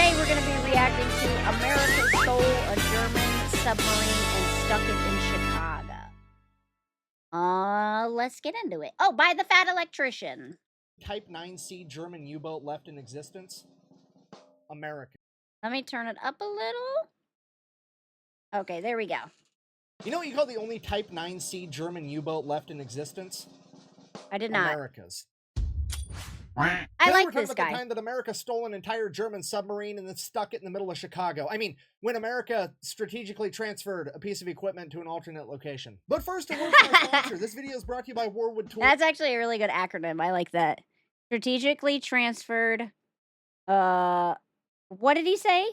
Today we're going to be reacting to America stole a German submarine and stuck it in Chicago. Let's get into it. Oh, by the fat electrician. Type 9C German U-boat left in existence? America. Let me turn it up a little. Okay, there we go. You know what you call the only Type 9C German U-boat left in existence? I did not. America's. I like this guy. The time that America stole an entire German submarine and then stuck it in the middle of Chicago. I mean, when America strategically transferred a piece of equipment to an alternate location. But first, a word from our sponsor. This video is brought to you by Warwood Tools. That's actually a really good acronym. I like that. Strategically transferred. What did he say?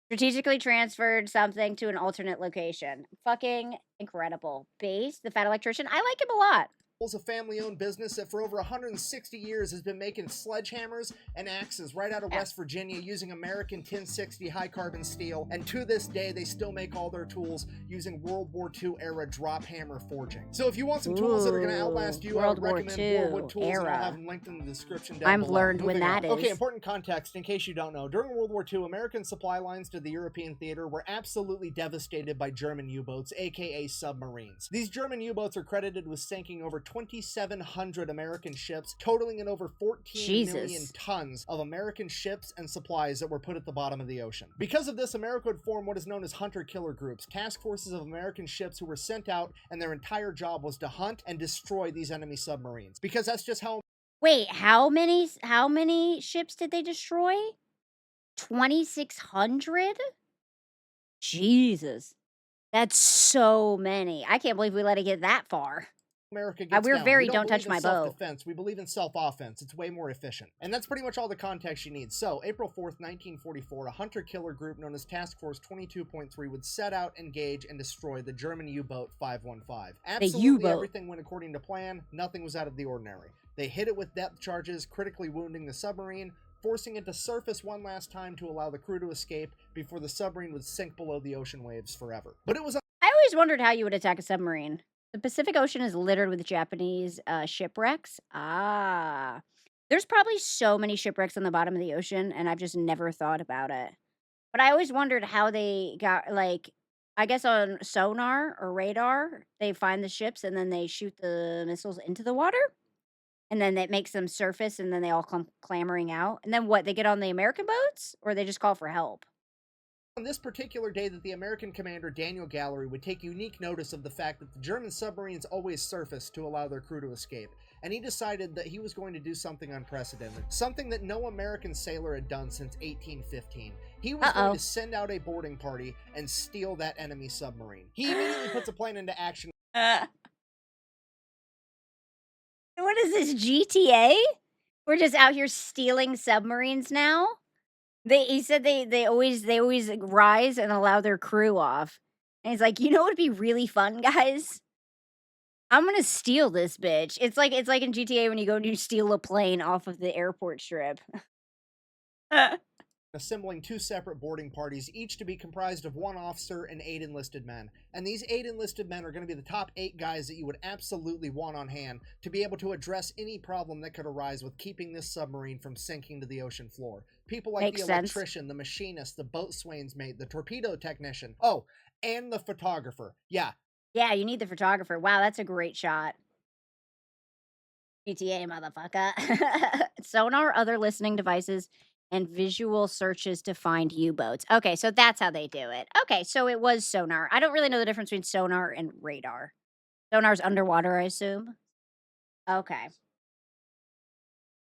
Strategically transferred something to an alternate location. Fucking incredible. Base, the fat electrician. I like him a lot. A family-owned business that for over 160 years has been making sledgehammers and axes right out of West Virginia using American 1060 high-carbon steel, and to this day they still make all their tools using World War II era drop hammer forging. So if you want some tools that are going to outlast you, I would recommend Warwood Tools, and I'll have them linked in the description down below. learned when that is. Okay, important context in case you don't know. During World War II, American supply lines to the European theater were absolutely devastated by German U-boats, aka submarines. These German U-boats are credited with sinking over 2,700 American ships, totaling in over 14 million tons of American ships and supplies that were put at the bottom of the ocean. Because of this, America would form what is known as hunter-killer groups, task forces of American ships who were sent out, and their entire job was to hunt and destroy these enemy submarines. Because that's just how... Wait, how many ships did they destroy? 2,600? Jesus. That's so many. I can't believe we let it get that far. America gets we're down. very We don't touch my boat. Self-defense. We believe in self-offense. It's way more efficient. And that's pretty much all the context you need. So, April 4th, 1944, a hunter-killer group known as Task Force 22.3 would set out, engage, and destroy the German U-boat 515. Absolutely everything went according to plan. Nothing was out of the ordinary. They hit it with depth charges, critically wounding the submarine, forcing it to surface one last time to allow the crew to escape before the submarine would sink below the ocean waves forever. But it was... I always wondered how you would attack a submarine. The Pacific Ocean is littered with Japanese shipwrecks. There's probably so many shipwrecks on the bottom of the ocean, and I've just never thought about it. But I always wondered how they got, like, I guess on sonar or radar, they find the ships, and then they shoot the missiles into the water. And then that makes them surface, and then they all come clamoring out. And then what, they get on the American boats? Or they just call for help? On this particular day that the American commander Daniel Gallery would take unique notice of the fact that the German submarines always surfaced to allow their crew to escape, and he decided that he was going to do something unprecedented, something that no American sailor had done since 1815. He was going to send out a boarding party and steal that enemy submarine. He immediately puts a plan into action. What is this, GTA? We're just out here stealing submarines now? He said they always rise and allow their crew off. And he's like, you know what would be really fun, guys? I'm gonna steal this bitch. It's like in GTA when you go and you steal a plane off of the airport strip. Assembling two separate boarding parties, each to be comprised of one officer and 8 enlisted men. And these 8 enlisted men are going to be the top 8 guys that you would absolutely want on hand to be able to address any problem that could arise with keeping this submarine from sinking to the ocean floor. People like the electrician, the machinist, the boatswain's mate, the torpedo technician. Oh, and the photographer. Yeah. Yeah, you need the photographer. Wow, that's a great shot. GTA, motherfucker. Sonar, other listening devices, and visual searches to find U-boats. Okay, so that's how they do it. Okay, so it was sonar. I don't really know the difference between sonar and radar. Sonar's underwater, I assume. Okay.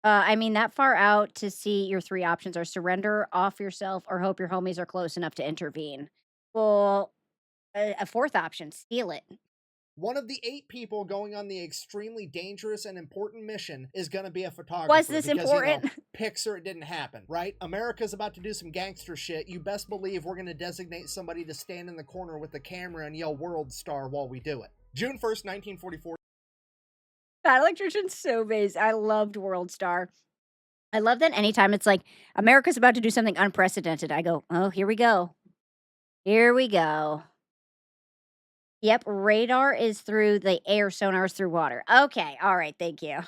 I mean, that far out to see your 3 options are surrender, off yourself, or hope your homies are close enough to intervene. Well, a 4th option, steal it. One of the 8 people going on the extremely dangerous and important mission is going to be a photographer. Was this important? You know, picture it didn't happen, right? America's about to do some gangster shit. You best believe we're going to designate somebody to stand in the corner with the camera and yell "World Star" while we do it. June 1st, 1944. That electrician's so base. I loved World Star. I love that anytime it's like, America's about to do something unprecedented, I go, oh, here we go. Here we go. Yep, radar is through the air, sonar is through water. Okay, all right, thank you.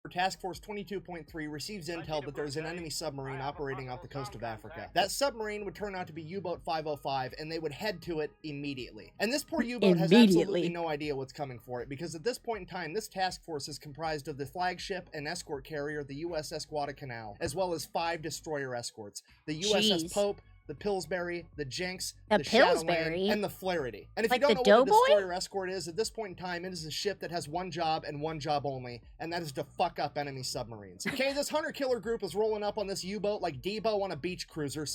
Task Force 22.3 receives intel that there is an enemy submarine operating off the coast of Africa. That submarine would turn out to be U-Boat 505, and they would head to it immediately. And this poor U-boat has absolutely no idea what's coming for it, because at this point in time, this task force is comprised of the flagship and escort carrier, the USS Guadalcanal, as well as 5 destroyer escorts. The USS Pope, the Pillsbury, the Jinx, the Shadowland, and the Flaherty. And if you don't know what a destroyer escort is, at this point in time, it is a ship that has one job and one job only, and that is to fuck up enemy submarines. Okay, this hunter-killer group is rolling up on this U-boat like Debo on a beach cruiser.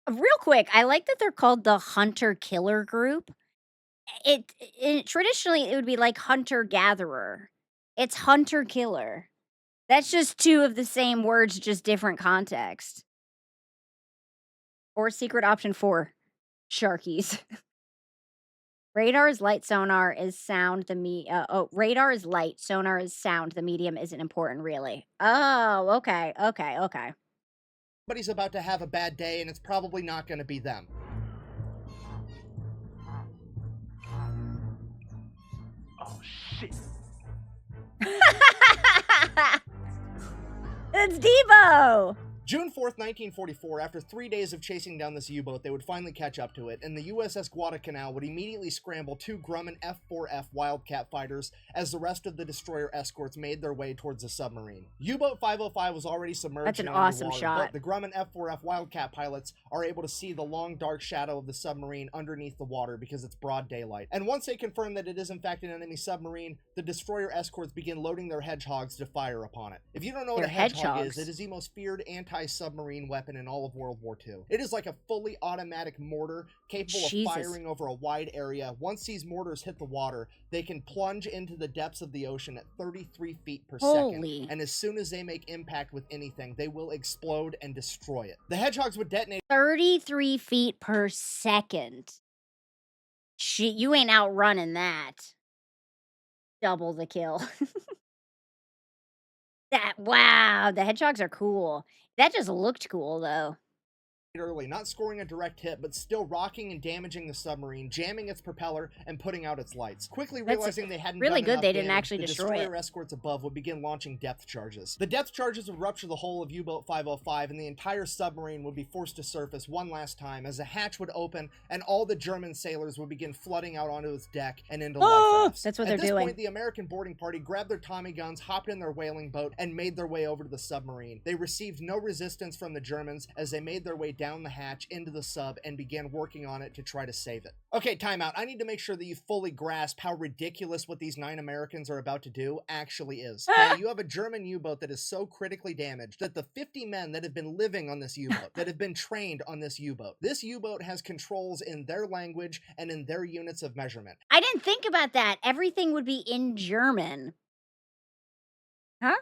Real quick, I like that they're called the hunter-killer group. Traditionally, it would be like hunter-gatherer. It's hunter-killer. That's just 2 of the same words, just different context. Or secret option 4, sharkies. Radar is light, sonar is sound, radar is light, sonar is sound, the medium isn't important, really. Oh, okay. Somebody's about to have a bad day, and it's probably not going to be them. Oh, shit. It's Debo! June 4th, 1944, after 3 days of chasing down this U-boat, they would finally catch up to it, and the USS Guadalcanal would immediately scramble 2 Grumman F-4F Wildcat fighters as the rest of the destroyer escorts made their way towards the submarine. U-boat 505 was already submerged. That's an awesome shot. But the Grumman F-4F Wildcat pilots are able to see the long, dark shadow of the submarine underneath the water because it's broad daylight. And once they confirm that it is in fact an enemy submarine, the destroyer escorts begin loading their hedgehogs to fire upon it. If you don't know what a hedgehog is, it is the most feared anti-submarine weapon in all of World War II. It is like a fully automatic mortar capable of firing over a wide area. Once these mortars hit the water, they can plunge into the depths of the ocean at 33 feet per second. And as soon as they make impact with anything, they will explode and destroy it. The hedgehogs would detonate 33 feet per second. Shit, you ain't outrunning that. Double the kill. Wow, the hedgehogs are cool. That just looked cool, though. Early, not scoring a direct hit, but still rocking and damaging the submarine, jamming its propeller, and putting out its lights. Quickly realizing they hadn't really done good enough they didn't damage, actually destroy it. The destroyer escorts above would begin launching depth charges. The depth charges would rupture the hull of U-Boat 505, and the entire submarine would be forced to surface one last time as a hatch would open, and all the German sailors would begin flooding out onto its deck and into life rafts. That's what they're doing. At this point, the American boarding party grabbed their Tommy guns, hopped in their whaling boat, and made their way over to the submarine. They received no resistance from the Germans as they made their way down the hatch into the sub and began working on it to try to save it. Okay, time out. I need to make sure that you fully grasp how ridiculous what these 9 Americans are about to do actually is. Okay, you have a German U-boat that is so critically damaged that the 50 men that have been living on this U-boat, that have been trained on this U-boat has controls in their language and in their units of measurement. I didn't think about that. Everything would be in German. Huh?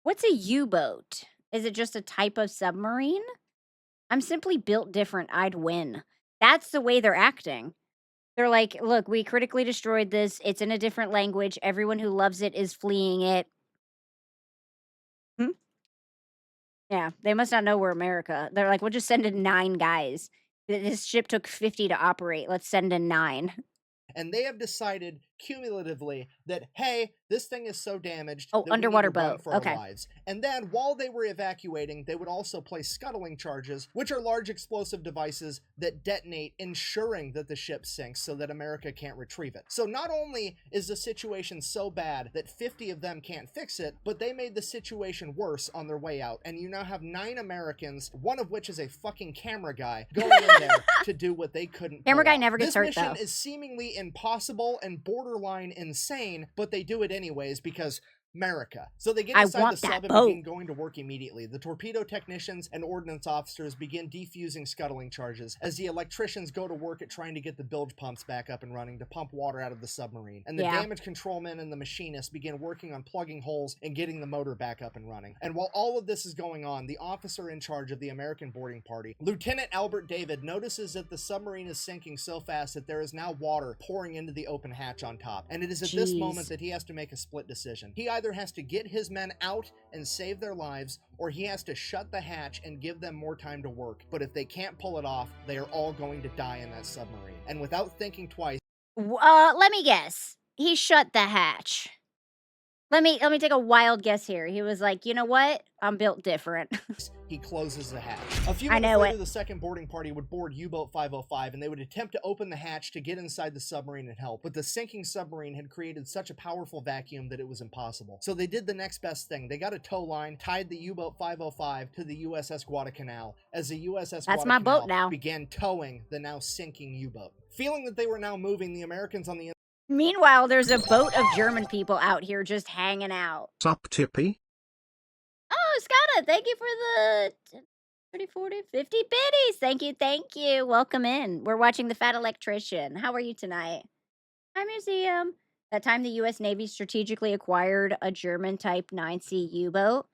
What's a U-boat? Is it just a type of submarine? I'm simply built different. I'd win. That's the way they're acting. They're like, look, we critically destroyed this. It's in a different language. Everyone who loves it is fleeing it. Yeah, they must not know we're America. They're like, we'll just send in 9 guys. This ship took 50 to operate. Let's send in 9. And they have decided cumulatively that, hey, this thing is so damaged that underwater boat for our lives. And then while they were evacuating, they would also place scuttling charges, which are large explosive devices that detonate, ensuring that the ship sinks so that America can't retrieve it. So not only is the situation so bad that 50 of them can't fix it, but they made the situation worse on their way out. And you now have 9 Americans, one of which is a fucking camera guy, going in there to do what they couldn't. Camera guy never gets hurt, though. This mission is seemingly impossible and borderline insane, but they do it anyways because America. So they get inside the sub and begin going to work immediately. The torpedo technicians and ordnance officers begin defusing scuttling charges as the electricians go to work at trying to get the bilge pumps back up and running to pump water out of the submarine. And the damage control men and the machinists begin working on plugging holes and getting the motor back up and running. And while all of this is going on, the officer in charge of the American boarding party, Lieutenant Albert David, notices that the submarine is sinking so fast that there is now water pouring into the open hatch on top. And it is at this moment that he has to make a split decision. He either has to get his men out and save their lives, or he has to shut the hatch and give them more time to work. But if they can't pull it off, they are all going to die in that submarine. And without thinking twice, let me guess. He shut the hatch. Let me take a wild guess here. He was like, "You know what? I'm built different." He closes the hatch. A few I minutes know later, it. the second boarding party would board U-boat 505, and they would attempt to open the hatch to get inside the submarine and help. But the sinking submarine had created such a powerful vacuum that it was impossible. So they did the next best thing. They got a tow line, tied the U-boat 505 to the USS Guadalcanal, as the USS That's my boat Guadalcanal now. began towing the now sinking U-boat. Feeling that they were now moving, the Americans on the Meanwhile, there's a boat of German people out here just hanging out. Sup, Tippy? Oh, Scotta, thank you for the 30, 40, 50 biddies. Thank you, thank you. Welcome in. We're watching The Fat Electrician. How are you tonight? Hi, Museum. That time the U.S. Navy strategically acquired a German Type 9C U-boat.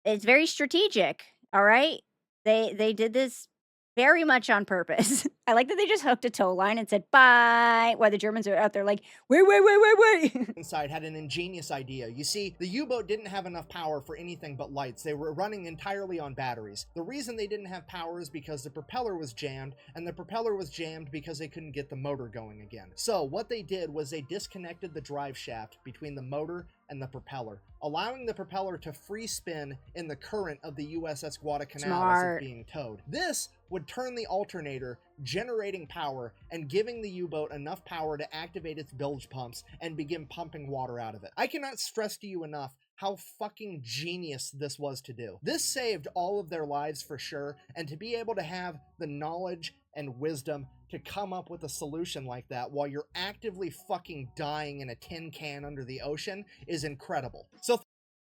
It's very strategic, all right? They did this very much on purpose. I like that they just hooked a tow line and said, bye, while the Germans are out there like, wait. inside had an ingenious idea. You see, the U-boat didn't have enough power for anything but lights. They were running entirely on batteries. The reason they didn't have power is because the propeller was jammed, and the propeller was jammed because they couldn't get the motor going again. So what they did was they disconnected the drive shaft between the motor and the propeller, allowing the propeller to free spin in the current of the USS Guadalcanal as Smart. it's being towed. This would turn the alternator, generating power and giving the U-boat enough power to activate its bilge pumps and begin pumping water out of it. I cannot stress to you enough how fucking genius this was to do. This saved all of their lives for sure, and to be able to have the knowledge and wisdom to come up with a solution like that while you're actively fucking dying in a tin can under the ocean is incredible. So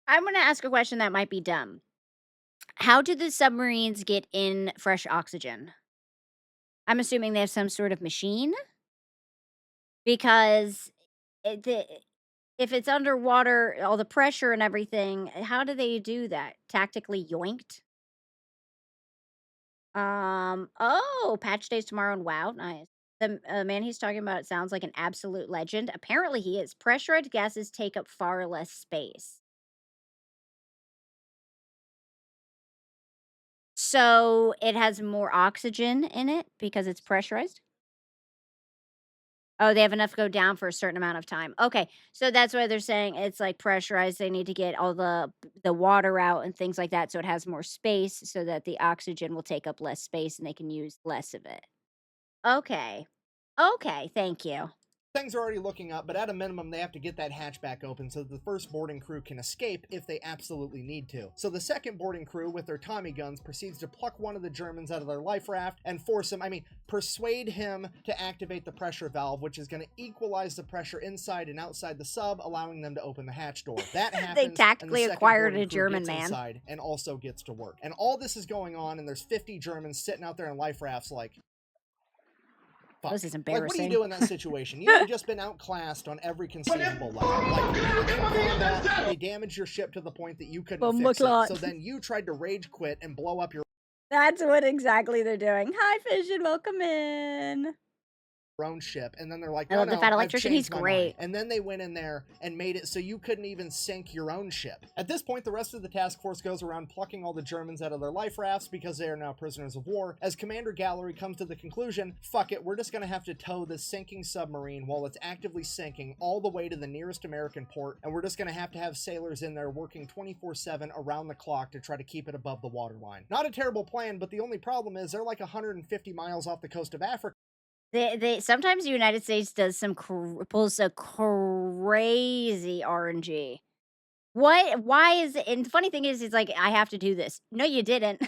I'm going to ask a question that might be dumb. How do the submarines get in fresh oxygen? I'm assuming they have some sort of machine? Because if it's underwater, all the pressure and everything, how do they do that? Tactically yoinked? Oh, patch days tomorrow and WoW, nice. The man he's talking about sounds like an absolute legend. Apparently he is. Pressurized gases take up far less space. So it has more oxygen in it because it's pressurized? Oh, they have enough to go down for a certain amount of time. Okay, so that's why they're saying it's, like, pressurized. They need to get all the water out and things like that so it has more space so that the oxygen will take up less space and they can use less of it. Okay. Okay, thank you. things are already looking up, but at a minimum, they have to get that hatch back open so that the first boarding crew can escape if they absolutely need to. So the second boarding crew, with their Tommy guns, proceeds to pluck one of the Germans out of their life raft and persuade him to activate the pressure valve, which is going to equalize the pressure inside and outside the sub, allowing them to open the hatch door. That happens. They tactically and the second acquired boarding a crew German gets man. inside and also gets to work. And all this is going on, and there's 50 Germans sitting out there in life rafts like, fuck. This is Like, what do you embarrassing. do in that situation? You've just been outclassed on every conceivable level. Like, in combat, they damaged your ship to the point that you couldn't fix it. So then you tried to rage quit and blow up your That's what exactly they're doing. Hi, Fission. Welcome in. own ship, and then they're like, I love the Fat I've Electrician. He's changed my great. mind. And then they went in there and made it so you couldn't even sink your own ship. At this point, the rest of the task force goes around plucking all the Germans out of their life rafts because they are now prisoners of war, as Commander Gallery comes to the conclusion, fuck it, we're just gonna have to tow this sinking submarine while it's actively sinking all the way to the nearest American port, and we're just gonna have sailors in there working 24/7 around the clock to try to keep it above the waterline. Not a terrible plan, but the only problem is they're like 150 miles off the coast of Africa. They sometimes the United States does some pulls a crazy RNG. What? Why is it? And the funny thing is, it's like I have to do this. No, you didn't.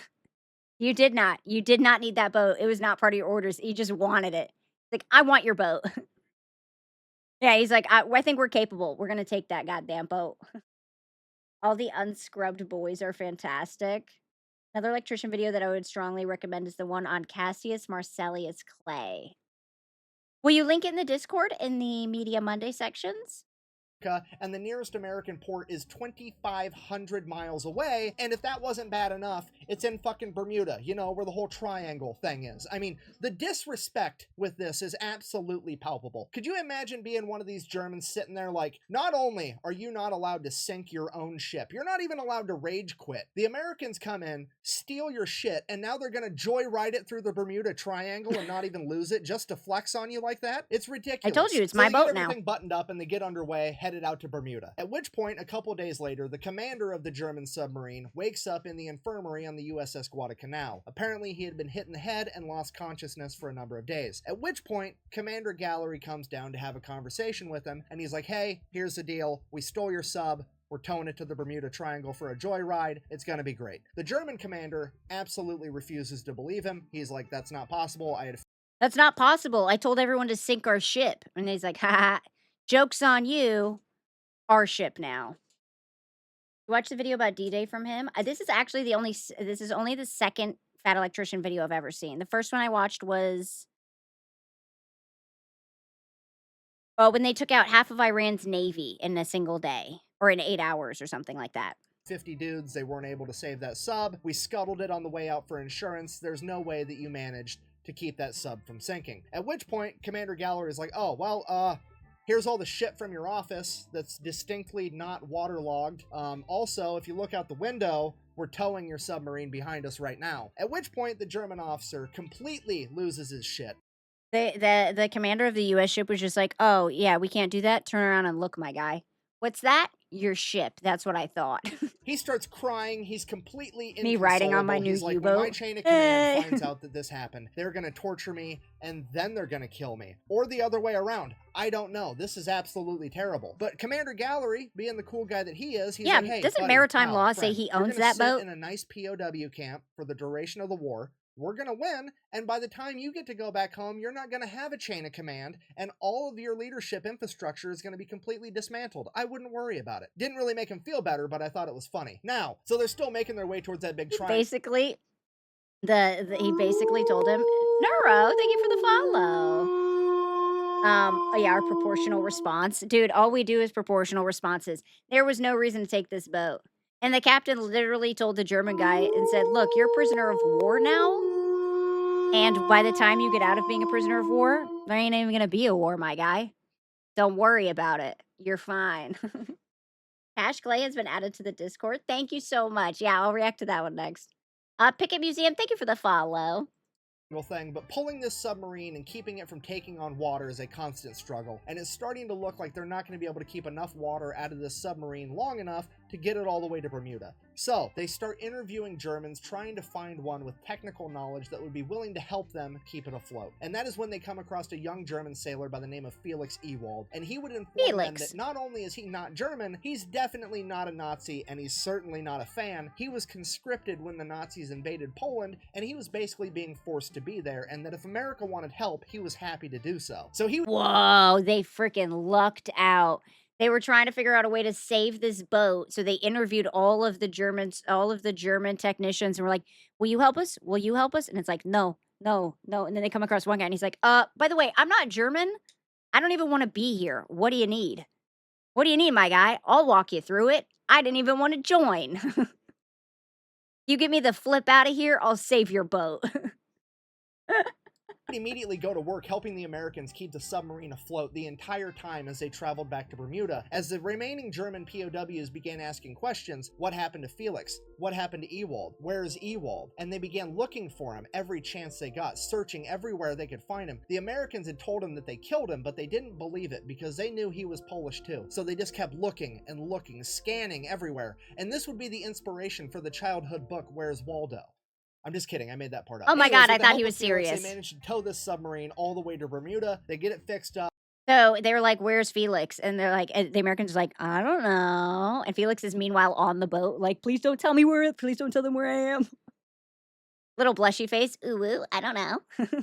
You did not. You did not need that boat. It was not part of your orders. You just wanted it. Like I want your boat. Yeah, he's like, I think we're capable. We're gonna take that goddamn boat. All the unscrubbed boys are fantastic. Another electrician video that I would strongly recommend is the one on Cassius Marcellius Clay. Will you link it in the Discord in the Media Monday sections? And the nearest American port is 2,500 miles away, and if that wasn't bad enough, it's in fucking Bermuda, you know, where the whole triangle thing is. I mean, the disrespect with this is absolutely palpable. Could you imagine being one of these Germans sitting there like, not only are you not allowed to sink your own ship, you're not even allowed to rage quit. The Americans come in, steal your shit, and now they're gonna joyride it through the Bermuda Triangle and not even lose it just to flex on you like that? It's ridiculous. I told you, it's So my they get boat now. everything buttoned up and they get underway, heading headed out to Bermuda. At which point, a couple days later, the commander of the German submarine wakes up in the infirmary on the USS Guadalcanal. Apparently, he had been hit in the head and lost consciousness for a number of days. At which point, Commander Gallery comes down to have a conversation with him, and he's like, hey, here's the deal. We stole your sub. We're towing it to the Bermuda Triangle for a joyride. It's gonna be great. The German commander absolutely refuses to believe him. He's like, that's not possible. That's not possible. I told everyone to sink our ship. And he's like, haha, joke's on you. Our ship now. You watch the video about D-Day from him? This is actually this is only the second Fat Electrician video I've ever seen. The first one I watched was, oh, when they took out half of Iran's navy in a single day, or in 8 hours or something like that. 50 dudes, they weren't able to save that sub. We scuttled it on the way out for insurance. There's no way that you managed to keep that sub from sinking. At which point, Commander Gallery is like, oh, well, here's all the shit from your office that's distinctly not waterlogged. Also, if you look out the window, we're towing your submarine behind us right now. At which point, the German officer completely loses his shit. The commander of the U.S. ship was just like, oh, yeah, we can't do that. Turn around and look, my guy. What's that? Your ship. That's what I thought. He starts crying. He's completely inconsolable. Me riding on my new He's like, U-boat. when my chain of command finds out that this happened, they're going to torture me, and then they're going to kill me. Or the other way around. I don't know. This is absolutely terrible. But Commander Gallery, being the cool guy that he is, he's like, hey, doesn't buddy, maritime pal, law friend, say he you're owns gonna that sit boat? in a nice POW camp for the duration of the war. We're going to win, and by the time you get to go back home, you're not going to have a chain of command, and all of your leadership infrastructure is going to be completely dismantled. I wouldn't worry about it. Didn't really make him feel better, but I thought it was funny. Now, so they're still making their way towards that big triangle. Basically, he basically told him, Neuro, thank you for the follow. Yeah, our proportional response. Dude, all we do is proportional responses. There was no reason to take this boat. And the captain literally told the German guy and said, look, you're a prisoner of war now. And by the time you get out of being a prisoner of war, there ain't even going to be a war, my guy. Don't worry about it. You're fine. Cash Clay has been added to the Discord. Thank you so much. Yeah, I'll react to that one next. Picket Museum, thank you for the follow. Thing, but pulling this submarine and keeping it from taking on water is a constant struggle, and it's starting to look like they're not going to be able to keep enough water out of this submarine long enough to get it all the way to Bermuda. So they start interviewing Germans, trying to find one with technical knowledge that would be willing to help them keep it afloat. And that is when they come across a young German sailor by the name of Felix Ewald, and he would inform them that not only is he not German, he's definitely not a Nazi, and he's certainly not a fan. He was conscripted when the Nazis invaded Poland, and he was basically being forced to be there, and that if America wanted help, he was happy to do so. So Whoa, they freaking lucked out. They were trying to figure out a way to save this boat, so they interviewed all of the German technicians, and were like, will you help us? Will you help us? And it's like, no, no, no. And then they come across one guy, and he's like, by the way, I'm not German. I don't even want to be here. What do you need? What do you need, my guy? I'll walk you through it. I didn't even want to join. You get me the flip out of here, I'll save your boat. immediately go to work helping the Americans keep the submarine afloat the entire time as they traveled back to Bermuda. As the remaining German POWs began asking questions, what happened to Felix? What happened to Ewald? Where is Ewald? And they began looking for him every chance they got, searching everywhere they could find him. The Americans had told him that they killed him, but they didn't believe it because they knew he was Polish too. So they just kept looking and looking, scanning everywhere. And this would be the inspiration for the childhood book, Where's Waldo? I'm just kidding. I made that part up. Oh my God, I thought he was Felix, serious. They managed to tow this submarine all the way to Bermuda. They get it fixed up. So they were like, where's Felix? And they're like, and the Americans are like, I don't know. And Felix is meanwhile on the boat, like, please don't tell me where, please don't tell them where I am. Little blushy face. Ooh, I don't know.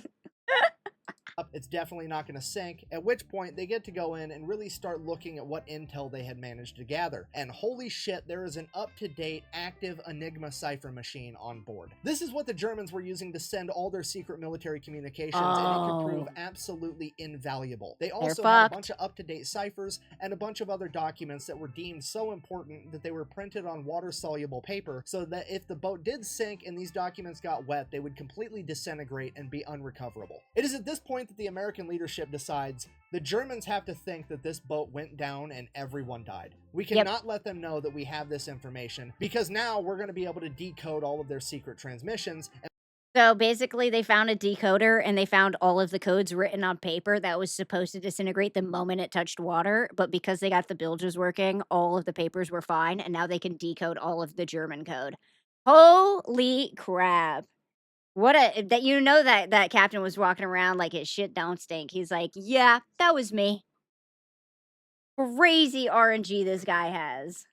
It's definitely not going to sink, at which point they get to go in and really start looking at what intel they had managed to gather. And holy shit, there is an up-to-date active Enigma cipher machine on board. This is what the Germans were using to send all their secret military communications, and it could prove absolutely invaluable. They also had a bunch of up-to-date ciphers and a bunch of other documents that were deemed so important that they were printed on water-soluble paper so that if the boat did sink and these documents got wet, they would completely disintegrate and be unrecoverable. It is at this point that the American leadership decides the Germans have to think that this boat went down and everyone died. We cannot let them know that we have this information because now we're going to be able to decode all of their secret transmissions. So, basically, they found a decoder, and they found all of the codes written on paper that was supposed to disintegrate the moment it touched water, but because they got the bilges working, all of the papers were fine, and now they can decode all of the German code. Holy crap. What a that that captain was walking around like his shit don't stink. He's like, "Yeah, that was me." Crazy RNG this guy has.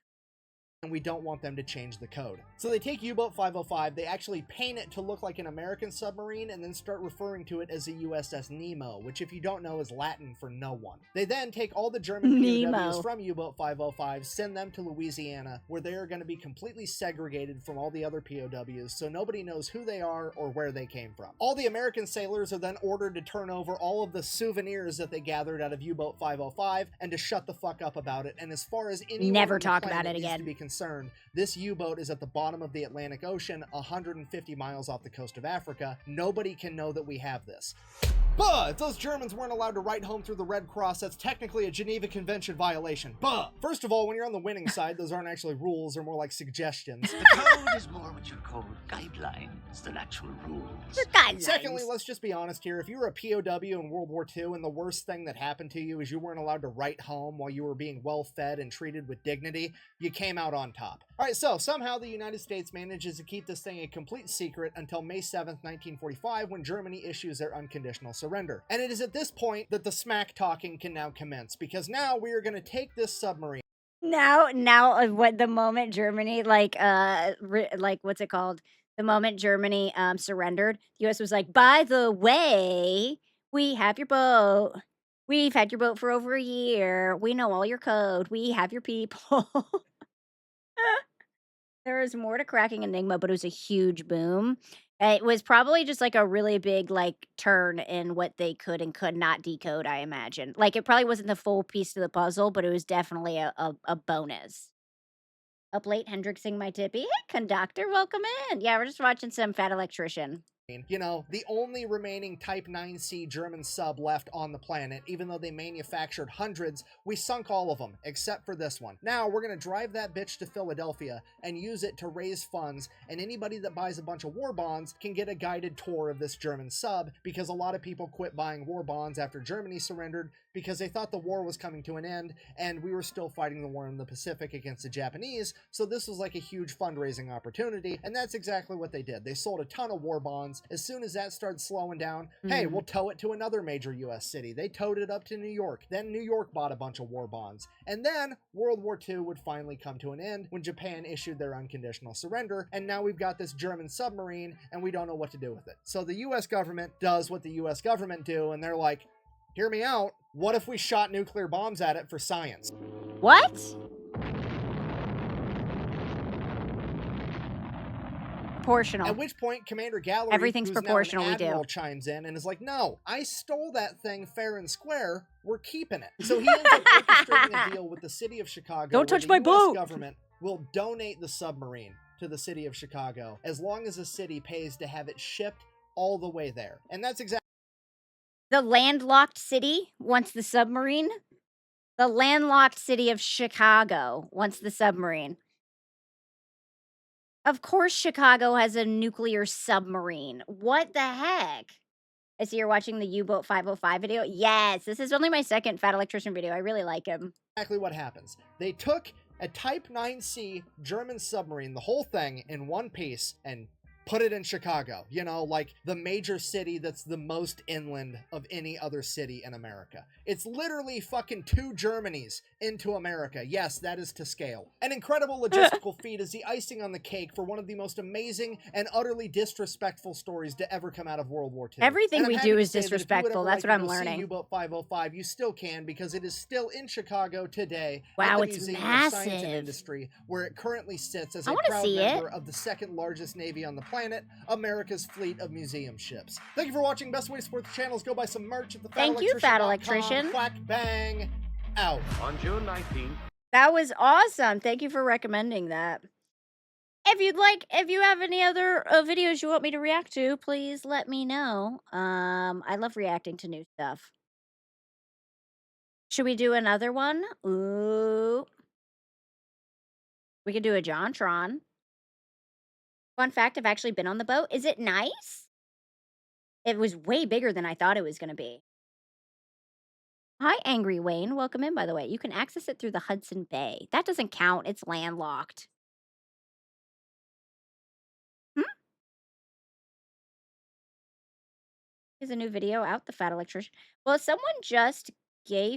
and we don't want them to change the code. So they take U-Boat 505, they actually paint it to look like an American submarine, and then start referring to it as a USS Nemo, which if you don't know is Latin for no one. They then take all the German POWs Nemo. from U-Boat 505, send them to Louisiana, where they are going to be completely segregated from all the other POWs, so nobody knows who they are or where they came from. All the American sailors are then ordered to turn over all of the souvenirs that they gathered out of U-Boat 505 and to shut the fuck up about it, and as far as anyone Never on the talk about planet it needs again. to be concerned, this U-boat is at the bottom of the Atlantic Ocean, 150 miles off the coast of Africa. Nobody can know that we have this. But if those Germans weren't allowed to write home through the Red Cross, that's technically a Geneva Convention violation. But first of all, when you're on the winning side, those aren't actually rules, they're more like suggestions. The code is more what you call guidelines than actual rules. Secondly, let's just be honest here. If you were a POW in World War II and the worst thing that happened to you is you weren't allowed to write home while you were being well fed and treated with dignity, you came out on top. Alright, so somehow the United States manages to keep this thing a complete secret until May 7th, 1945, when Germany issues their unconditional surrender. And it is at this point that the smack talking can now commence, because now we are going to take this submarine. Now, what the moment Germany, like, what's it called? The moment Germany, surrendered, the US was like, "By the way, we have your boat. We've had your boat for over a year. We know all your code. We have your people." There is more to cracking Enigma, but it was a huge boom. It was probably just, like, a really big, like, turn in what they could and could not decode, I imagine. Like, it probably wasn't the full piece to the puzzle, but it was definitely a bonus. Up late Hendrixing my Tippy. "Hey, conductor, welcome in." Yeah, we're just watching some Fat Electrician. You know, the only remaining Type 9C German sub left on the planet. Even though they manufactured hundreds, we sunk all of them, except for this one. Now, we're going to drive that bitch to Philadelphia and use it to raise funds, and anybody that buys a bunch of war bonds can get a guided tour of this German sub, because a lot of people quit buying war bonds after Germany surrendered because they thought the war was coming to an end, and we were still fighting the war in the Pacific against the Japanese, so this was like a huge fundraising opportunity, and that's exactly what they did. They sold a ton of war bonds. As soon as that started slowing down, hey, we'll tow it to another major US city. They towed it up to New York. Then New York bought a bunch of war bonds. And then World War II would finally come to an end when Japan issued their unconditional surrender, and now we've got this German submarine, and we don't know what to do with it. So the US government does what the US government do, and they're like, hear me out, what if we shot nuclear bombs at it for science? What? Proportional. At which point, Commander Gallery, Everything's who's proportional, now we an do. admiral, chimes in and is like, no, I stole that thing fair and square. We're keeping it. So he ends up orchestrating a deal with the city of Chicago. Don't touch where my the US boat! government will donate the submarine to the city of Chicago as long as the city pays to have it shipped all the way there. And that's exactly The landlocked city wants the submarine. The landlocked city of Chicago wants the submarine. Of course Chicago has a nuclear submarine. What the heck? I see you're watching the U-Boat 505 video. Yes, this is only my second Fat Electrician video. I really like him. what happens. They took a Type 9C German submarine, the whole thing, in one piece, and put it in Chicago. You know, like the major city that's the most inland of any other city in America. It's literally fucking 2 Germanys into America. Yes, that is to scale. An incredible logistical feat is the icing on the cake for one of the most amazing and utterly disrespectful stories to ever come out of World War II. Everything And I'm we happy do to is say that if you would disrespectful. ever That's like what to I'm go see learning. U-Boat 505, you still can, because it is still in Chicago today. Wow, at the it's Museum of Science and massive. Industry, where it currently sits as I a wanna proud see it. member of the second largest navy on the planet, America's fleet of museum ships. Thank you for watching. Best way to support the channel is go buy some merch at the Thank you, Fat Electrician. Quack bang out. On June 19th, That was awesome. Thank you for recommending that. If you have any other videos you want me to react to, please let me know. I love reacting to new stuff. Should we do another one? Ooh. We could do a JonTron. Fun fact, I've actually been on the boat. Is it nice? It was way bigger than I thought it was gonna be. Hi, Angry Wayne. Welcome in, by the way. You can access it through the Hudson Bay. That doesn't count. It's landlocked. Hmm? Is a new video out, The Fat Electrician. Well, someone just gave